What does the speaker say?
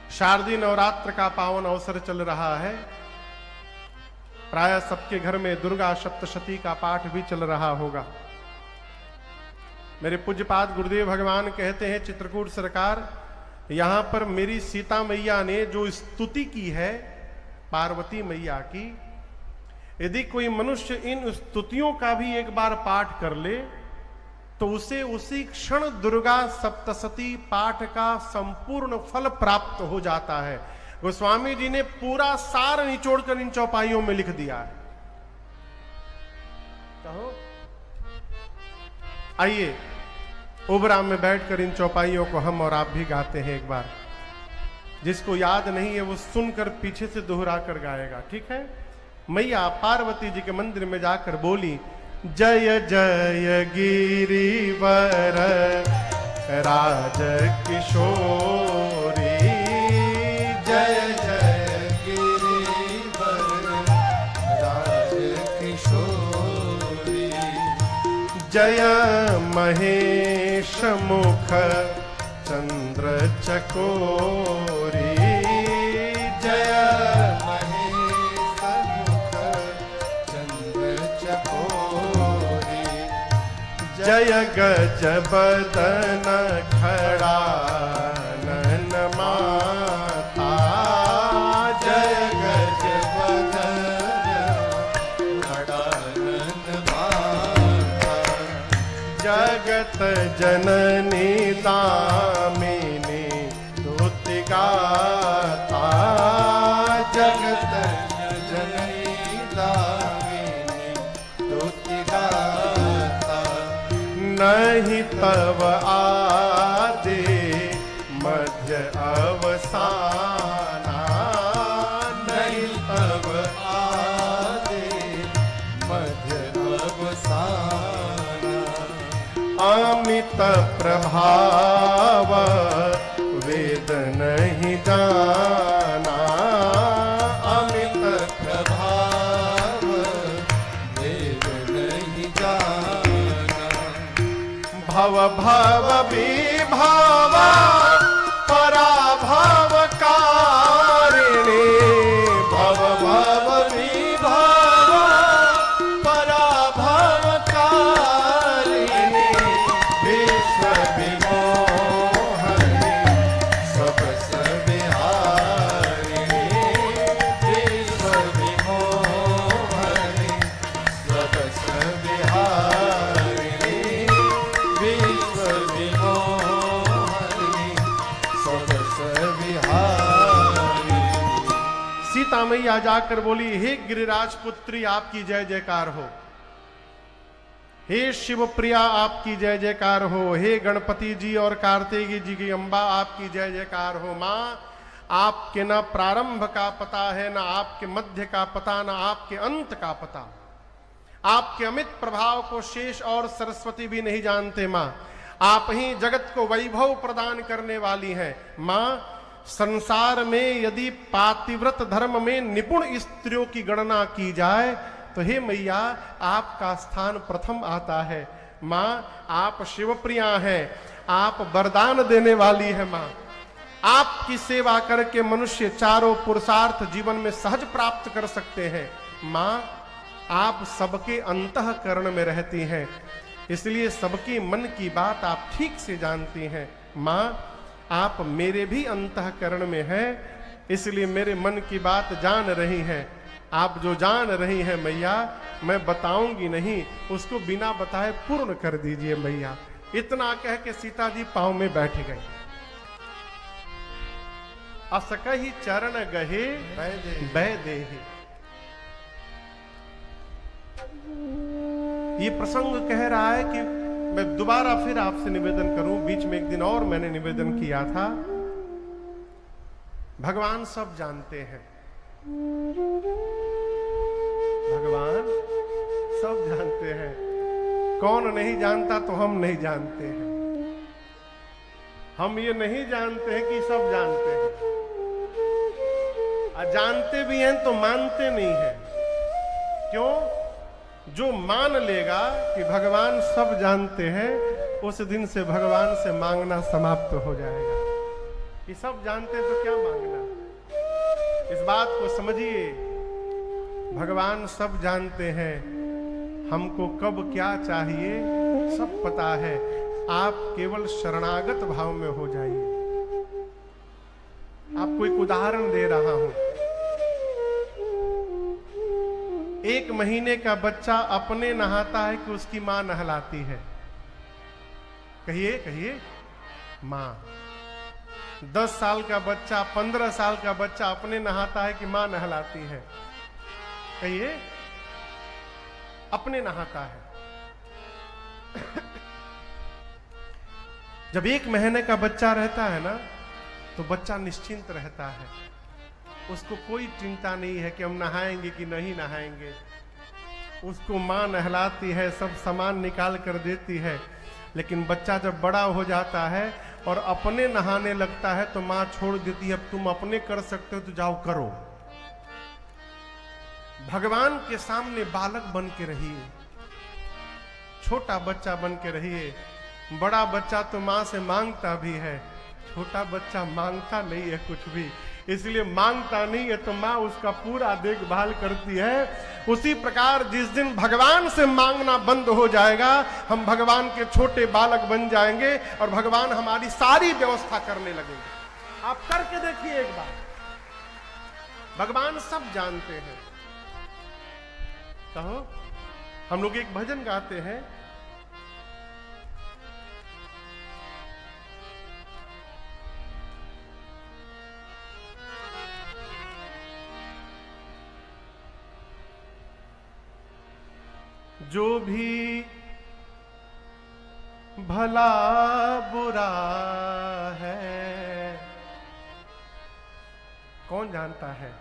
शारदीय नवरात्र का पावन अवसर चल रहा है। प्राय सबके घर में दुर्गा सप्तशती का पाठ भी चल रहा होगा। मेरे पूज्यपाद गुरुदेव भगवान कहते हैं, चित्रकूट सरकार, यहां पर मेरी सीता मैया ने जो स्तुति की है पार्वती मैया की, यदि कोई मनुष्य इन स्तुतियों का भी एक बार पाठ कर ले तो उसे उसी क्षण दुर्गा सप्तशती पाठ का संपूर्ण फल प्राप्त हो जाता है। गोस्वामी जी ने पूरा सार निचोड़कर इन चौपाइयों में लिख दिया है। कहो, आइए ओबरा में बैठकर इन चौपाइयों को हम और आप भी गाते हैं एक बार। जिसको याद नहीं है वो सुनकर पीछे से दोहरा कर गाएगा, ठीक है। मैया पार्वती जी के मंदिर में जाकर बोली, जय जय गिरिवर राज किशोरी, जय जय गिरिवर राज किशोरी, जय महेश मुख चंद्र चकोरी, जय महेश मुख चंद्र चकोरी, जय गजबदन खड़ा नन माता, जय गजबदन खड़ा नन माता, जगत जननी दामिनी स्तुति गाता, जगत जननी दामिनी स्तुति गाता, नहीं तव आदि मध्य अवसाना, नहीं तव आदि मध्य अवसाना, अमित प्रभाव वेद नहीं जाना, अमित प्रभाव वेद नहीं जाना, भव भव विभाव पराभव कारिणी, भव भव विभाव पराभव कारिणी, विश्व विमोहनी सब सविहारिणी, विश्व विमोहनी सब सविहारिणी, विश्व विमोहनी सब सविहारिणी। सीता मैया जाकर बोली, हे गिरिराज पुत्री आपकी जय जयकार हो, हे शिव प्रिया आपकी जय जयकार हो, हे गणपति जी और कार्तिकी जी की अम्बा आपकी जय जयकार हो। माँ, आपके न प्रारंभ का पता है, न आपके मध्य का पता, न आपके अंत का पता। आपके अमित प्रभाव को शेष और सरस्वती भी नहीं जानते। माँ, आप ही जगत को वैभव प्रदान करने वाली हैं। माँ, संसार में यदि पातिव्रत धर्म में निपुण स्त्रियों की गणना की जाए तो हे मैया आपका स्थान प्रथम आता है। माँ, आप शिवप्रिया हैं, आप वरदान देने वाली है। माँ, आपकी सेवा करके मनुष्य चारों पुरुषार्थ जीवन में सहज प्राप्त कर सकते हैं। माँ, आप सबके अंतःकरण में रहती हैं, इसलिए सबके मन की बात आप ठीक से जानती हैं। माँ, आप मेरे भी अंतःकरण में हैं, इसलिए मेरे मन की बात जान रही हैं। आप जो जान रही हैं मैया, मैं बताऊंगी नहीं, उसको बिना बताए पूर्ण कर दीजिए मैया। इतना कह के सीता जी पांव में बैठ गई। असकहि चरण गहे बह देहि। ये प्रसंग कह रहा है कि मैं दोबारा फिर आपसे निवेदन करूं। बीच में एक दिन और मैंने निवेदन किया था। भगवान सब जानते हैं, भगवान सब जानते हैं। कौन नहीं जानता तो हम नहीं जानते हैं। हम ये नहीं जानते हैं कि सब जानते हैं, और जानते भी हैं तो मानते नहीं हैं। क्यों? जो मान लेगा कि भगवान सब जानते हैं, उस दिन से भगवान से मांगना समाप्त हो जाएगा। ये सब जानते हैं तो क्या मांगना। इस बात को समझिए, भगवान सब जानते हैं, हमको कब क्या चाहिए सब पता है। आप केवल शरणागत भाव में हो जाइए। आपको एक उदाहरण दे रहा हूं। 1 महीने का बच्चा अपने नहाता है कि उसकी मां नहलाती है? कहिए कहिए, मां। 10 साल का बच्चा, 15 साल का बच्चा अपने नहाता है कि मां नहलाती है? कहिए, अपने नहाता है। जब 1 महीने का बच्चा रहता है ना, तो बच्चा निश्चिंत रहता है। उसको कोई चिंता नहीं है कि हम नहाएंगे कि नहीं नहाएंगे। उसको मां नहलाती है, सब सामान निकाल कर देती है। लेकिन बच्चा जब बड़ा हो जाता है और अपने नहाने लगता है तो मां छोड़ देती है, अब तुम अपने कर सकते हो तो जाओ करो। भगवान के सामने बालक बन के रहिए, छोटा बच्चा बन के रहिए। बड़ा बच्चा तो मां से मांगता भी है, छोटा बच्चा मांगता नहीं है कुछ भी, इसलिए मांगता नहीं है तो मां उसका पूरा देखभाल करती है। उसी प्रकार जिस दिन भगवान से मांगना बंद हो जाएगा, हम भगवान के छोटे बालक बन जाएंगे और भगवान हमारी सारी व्यवस्था करने लगेंगे। आप करके देखिए एक बार, भगवान सब जानते हैं। कहो, हम लोग एक भजन गाते हैं, जो भी भला बुरा है, कौन जानता है?